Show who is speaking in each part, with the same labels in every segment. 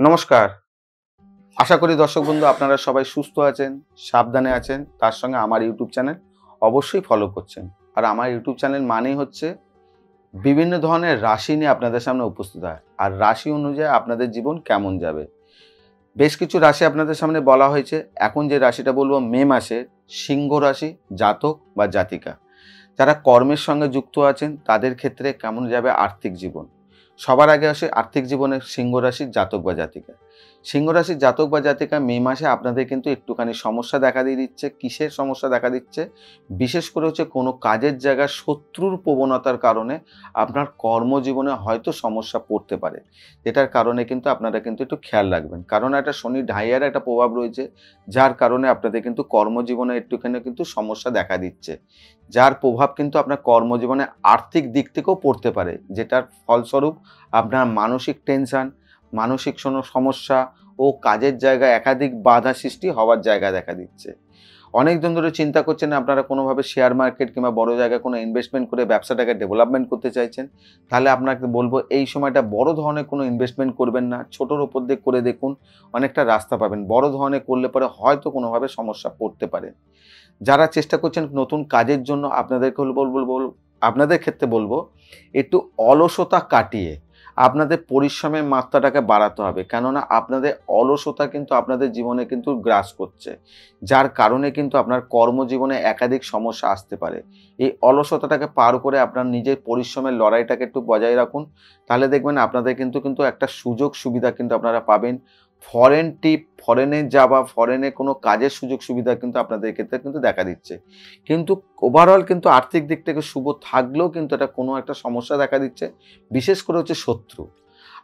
Speaker 1: নমস্কার। আশা করি দর্শক বন্ধু আপনারা সবাই সুস্থ আছেন, সাবধানে আছেন। তার সঙ্গে আমার ইউটিউব চ্যানেল অবশ্যই ফলো করছেন। আর আমার ইউটিউব চ্যানেল মানেই হচ্ছে বিভিন্ন ধরনের রাশি নিয়ে আপনাদের সামনে উপস্থিত হয়। আর রাশি অনুযায়ী আপনাদের জীবন কেমন যাবে। বেশ কিছু রাশি আপনাদের সামনে বলা হয়েছে। এখন যে রাশিটা বলবো মে মাসে সিংহ রাশি জাতক বা জাতিকা। যারা কর্মের সঙ্গে যুক্ত আছেন তাদের ক্ষেত্রে কেমন যাবে আর্থিক জীবন। সবার আগে আসে আর্থিক জীবনের সিংহ রাশির জাতক বা জাতিকা। সিংহ রাশির জাতক বা জাতিকা মে মাসে আপনাদের কিন্তু একটুখানি সমস্যা দেখা দিয়ে দিচ্ছে। কিসের সমস্যা দেখা দিচ্ছে? বিশেষ করে হচ্ছে কোনো কাজের জায়গায় শত্রুর প্রবণতার কারণে আপনার কর্মজীবনে হয়তো সমস্যা পড়তে পারে, যেটার কারণে কিন্তু আপনারা কিন্তু একটু খেয়াল রাখবেন। কারণ একটা শনি ঢাইয়ার একটা প্রভাব রয়েছে, যার কারণে আপনাদের কিন্তু কর্মজীবনে একটুখানি কিন্তু সমস্যা দেখা দিচ্ছে, যার প্রভাব কিন্তু আপনার কর্মজীবনে আর্থিক দিক থেকেও পড়তে পারে, যেটার ফলস্বরূপ আপনার মানসিক টেনশন, মানসিক সমস্যা ও কাজের জায়গায় একাধিক বাধা সৃষ্টি হওয়ার জায়গা দেখা দিচ্ছে। অনেক দিন ধরে চিন্তা করছেন আপনারা কোনোভাবে শেয়ার মার্কেট কিংবা বড় জায়গায় কোনো ইনভেস্টমেন্ট করে ব্যবসাটাকে ডেভেলপমেন্ট করতে চাইছেন, তাহলে আপনাকে বলবো এই সময়টা বড় ধরনের কোনো ইনভেস্টমেন্ট করবেন না, ছোটোর ওপর দিয়ে করে দেখুন, অনেকটা রাস্তা পাবেন। বড় ধরনের করলে পরে হয়তো কোনোভাবে সমস্যা পড়তে পারে। যারা চেষ্টা করছেন নতুন কাজের জন্য আপনাদেরকে আপনাদের ক্ষেত্রে বলবো একটু অলসতা কাটিয়ে আপনাদের পরিশ্রমের মাত্রাটাকে বাড়াতে হবে। কেননা আপনাদের অলসতা কিন্তু আপনাদের জীবনে কিন্তু গ্রাস করছে, যার কারণে কিন্তু আপনার কর্মজীবনে একাধিক সমস্যা আসতে পারে। এই অলসতাটাকে পার করে আপনার নিজের পরিশ্রমের লড়াইটাকে একটু বজায় রাখুন, তাহলে দেখবেন আপনাদের কিন্তু একটা সুযোগ সুবিধা কিন্তু আপনারা পাবেন। ফরেন ট্রিপ, ফরেনে যাওয়া, ফরেনে কোনো কাজের সুযোগ সুবিধা কিন্তু আপনাদের ক্ষেত্রে কিন্তু দেখা দিচ্ছে। কিন্তু ওভারঅল কিন্তু আর্থিক দিক থেকে শুভ থাকলেও কিন্তু এটা কোনো একটা সমস্যা দেখা দিচ্ছে, বিশেষ করে হচ্ছে শত্রু।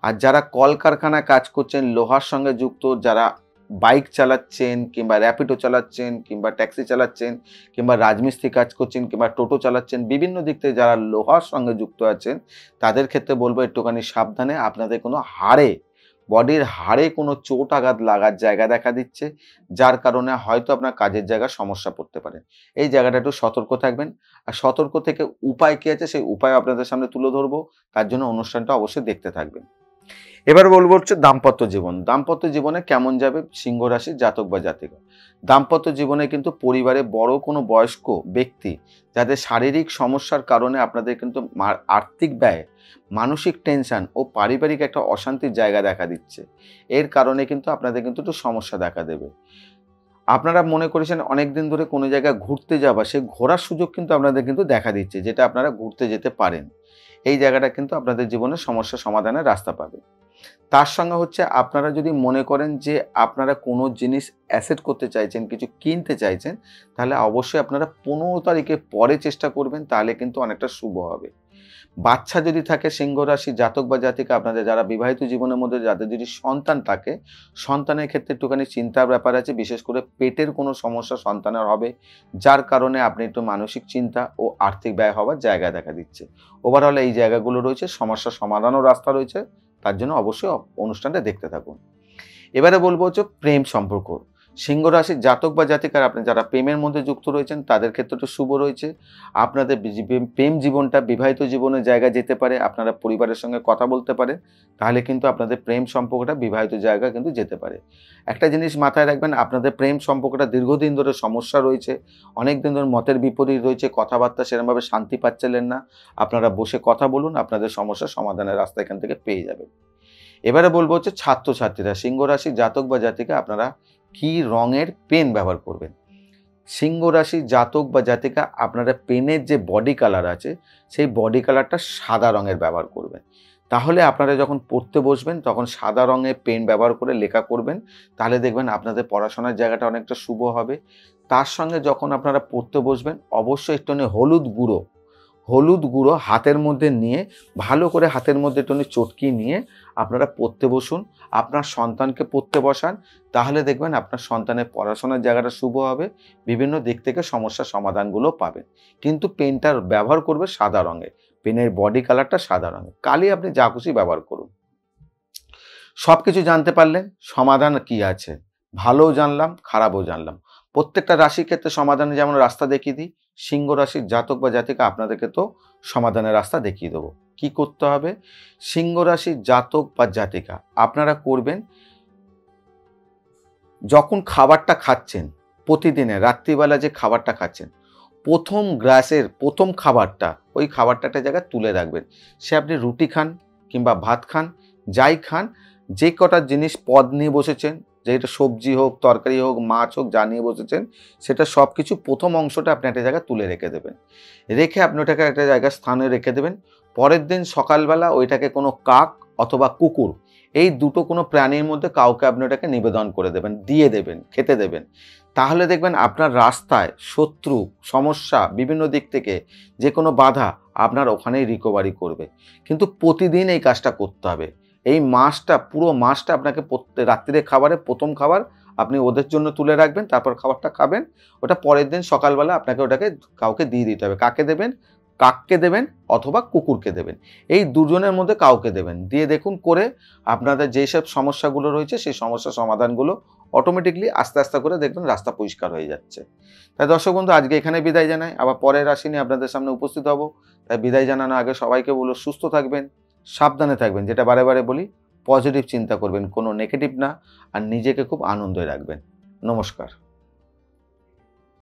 Speaker 1: আর যারা কলকারখানায় কাজ করছেন, লোহার সঙ্গে যুক্ত, যারা বাইক চালাচ্ছেন কিংবা র্যাপিডো চালাচ্ছেন কিংবা ট্যাক্সি চালাচ্ছেন কিংবা রাজমিস্ত্রি কাজ করছেন কিংবা টোটো চালাচ্ছেন, বিভিন্ন দিক থেকে যারা লোহার সঙ্গে যুক্ত আছেন তাদের ক্ষেত্রে বলবো একটুখানি সাবধানে। আপনাদের কোনো বডির হাড়ে কোনো চোট আঘাত লাগার জায়গা দেখা দিচ্ছে, যার কারণে হয়তো আপনার কাজের জায়গায় সমস্যা পড়তে পারে। এই জায়গাটা একটু সতর্ক থাকবেন। আর সতর্ক থেকে উপায় কী আছে সেই উপায় আপনাদের সামনে তুলে ধরবো, তার জন্য অনুষ্ঠানটা অবশ্যই দেখতে থাকবেন। এবার বলবো হচ্ছে দাম্পত্য জীবন। দাম্পত্য জীবনে কেমন যাবে সিংহ রাশির জাতক বা জাতিকা। দাম্পত্য জীবনে কিন্তু পরিবারে বড় কোনো বয়স্ক ব্যক্তি যাদের শারীরিক সমস্যার কারণে আপনাদের কিন্তু আর্থিক ব্যয়, মানসিক টেনশন ও পারিবারিক একটা অশান্তির জায়গা দেখা দিচ্ছে। এর কারণে কিন্তু আপনাদের কিন্তু একটু সমস্যা দেখা দেবে। আপনারা মনে করেছেন অনেক দিন ধরে কোনো জায়গায় ঘুরতে যাওয়া, সেই ঘোরার সুযোগ কিন্তু আপনাদের কিন্তু দেখা দিচ্ছে, যেটা আপনারা ঘুরতে যেতে পারেন। এই জায়গাটা কিন্তু আপনাদের জীবনে সমস্যা সমাধানের রাস্তা পাবে। তার সঙ্গে হচ্ছে আপনারা যদি মনে করেন যে আপনারা কোনো জিনিস অ্যাসেট করতে চাইছেন, কিছু কিনতে চাইছেন, তাহলে অবশ্যই আপনারা 15 তারিখের পরে চেষ্টা করবেন, তাহলে কিন্তু অনেকটা শুভ হবে। বাচ্চা যদি থাকে সিংহ রাশি জাতক বা জাতিকা, আপনাদের যারা বিবাহিত জীবনের মধ্যে যাদের যদি সন্তান থাকে, সন্তানের ক্ষেত্রে একটুখানি চিন্তার ব্যাপার আছে, বিশেষ করে পেটের কোনো সমস্যা সন্তানের হবে, যার কারণে আপনি একটু মানসিক চিন্তা ও আর্থিক ব্যয় হওয়ার জায়গা দেখা দিচ্ছে। ওভারঅল এই জায়গাগুলো রয়েছে, সমস্যা সমাধানও রাস্তা রয়েছে, তার জন্য অবশ্যই অনুষ্ঠানটা দেখতে থাকুন। এবারে বলবো হচ্ছে প্রেম সম্পর্ক। সিংহ রাশির জাতক বা জাতিকার আপনি যারা প্রেমের মধ্যে যুক্ত রয়েছেন তাদের ক্ষেত্রে তো শুভ রয়েছে। আপনাদের প্রেম জীবনটা বিবাহিত জীবনের জায়গায় যেতে পারে, আপনারা পরিবারের সঙ্গে কথা বলতে পারেন, তাহলে কিন্তু আপনাদের প্রেম সম্পর্কটা বিবাহিত জায়গায় কিন্তু যেতে পারে। একটা জিনিস মাথায় রাখবেন, আপনাদের প্রেম সম্পর্কটা দীর্ঘদিন ধরে সমস্যা রয়েছে, অনেক দিন ধরে মতের বিপরীত রয়েছে, কথাবার্তা সেরকমভাবে শান্তি পাচ্ছিলেন না। আপনারা বসে কথা বলুন, আপনাদের সমস্যার সমাধানের রাস্তা এখান থেকে পেয়ে যাবেন। এবারে বলবো হচ্ছে ছাত্রছাত্রীরা, সিংহ রাশির জাতক বা জাতিকা আপনারা কি রঙের পেন ব্যবহার করবেন। সিংহ রাশির জাতক বা জাতিকা আপনারা পেনের যে বডি কালার আছে সেই বডি কালারটা সাদা রঙের ব্যবহার করবেন। তাহলে আপনারা যখন পড়তে বসবেন তখন সাদা রঙের পেন ব্যবহার করে লেখা করবেন, তাহলে দেখবেন আপনাদের পড়াশোনার জায়গাটা অনেকটা শুভ হবে। তার সঙ্গে যখন আপনারা পড়তে বসবেন অবশ্যই একটুখানি হলুদ গুঁড়ো হাতের মধ্যে নিয়ে, ভালো করে হাতের মধ্যে একটুখানি চটকি নিয়ে আপনারা পড়তে বসুন। আপনার সন্তানকে পড়তে বসান, তাহলে দেখবেন আপনার সন্তানের পড়াশোনার জায়গাটা শুভ হবে, বিভিন্ন দিক থেকে সমস্যার সমাধানগুলো পাবেন। কিন্তু পেনটার ব্যবহার করবে সাদা রঙের, পেনের বডি কালারটা সাদা রঙের। কালি আপনি যা খুশি ব্যবহার করুন। সব কিছু জানতে পারলেন, সমাধান কি আছে, ভালোও জানলাম, খারাপও জানলাম। প্রত্যেকটা রাশির ক্ষেত্রে সমাধানের যেমন রাস্তা দেখিয়ে দিই, সিংহ রাশির জাতক বা জাতিকা আপনাদেরকে তো সমাধানের রাস্তা দেখিয়ে দেবো। কি করতে হবে? সিংহ রাশির জাতক বা জাতিকা আপনারা করবেন যখন খাবারটা খাচ্ছেন, প্রতিদিনে রাত্রিবেলা যে খাবারটা খাচ্ছেন, প্রথম গ্রাসের প্রথম খাবারটা, ওই খাবারটা একটা জায়গায় তুলে রাখবেন। সে আপনি রুটি খান কিংবা ভাত খান, যাই খান, যে কটা জিনিস পদ নিয়ে বসেছেন, যেটা সবজি হোক, তরকারি হোক, মাছ হোক, যা নিয়ে বসেছেন, সেটা সব কিছু প্রথম অংশটা আপনি একটা জায়গায় তুলে রেখে দেবেন। রেখে আপনি ওটাকে একটা জায়গায় স্থানে রেখে দেবেন। পরের দিন সকালবেলা ওইটাকে কোনো কাক অথবা কুকুর, এই দুটো কোনো প্রাণীর মধ্যে কাউকে আপনি ওটাকে নিবেদন করে দেবেন, দিয়ে দেবেন, খেতে দেবেন। তাহলে দেখবেন আপনার রাস্তায় শত্রু, সমস্যা, বিভিন্ন দিক থেকে যে কোনো বাধা আপনার ওখানেই রিকভারি করবে। কিন্তু প্রতিদিন এই কাজটা করতে হবে। এই মাসটা, পুরো মাসটা আপনাকে রাত্রিরে খাবারে প্রথম খাবার আপনি ওদের জন্য তুলে রাখবেন, তারপর খাবারটা খাবেন। ওটা পরের দিন সকালবেলা আপনাকে ওটাকে কাউকে দিয়ে দিতে হবে। কাকে দেবেন? কাককে দেবেন অথবা কুকুরকে দেবেন। এই দুজনের মধ্যে কাউকে দেবেন। দিয়ে দেখুন করে আপনাদের যেসব সমস্যাগুলো রয়েছে সেই সমস্যার সমাধানগুলো অটোমেটিকলি আস্তে আস্তে করে দেখবেন রাস্তা পরিষ্কার হয়ে যাচ্ছে। তাই দর্শক বন্ধু, আজকে এখানে বিদায় জানাই। আবার পরের রাশি নিয়ে আপনাদের সামনে উপস্থিত হব। তাই বিদায় জানানোর আগে সবাইকে বলবো সুস্থ থাকবেন, সাবধানে থাকবেন, যেটা বারে বারে বলি, পজিটিভ চিন্তা করবেন, কোনো নেগেটিভ না, আর নিজেকে খুব আনন্দে রাখবেন। নমস্কার।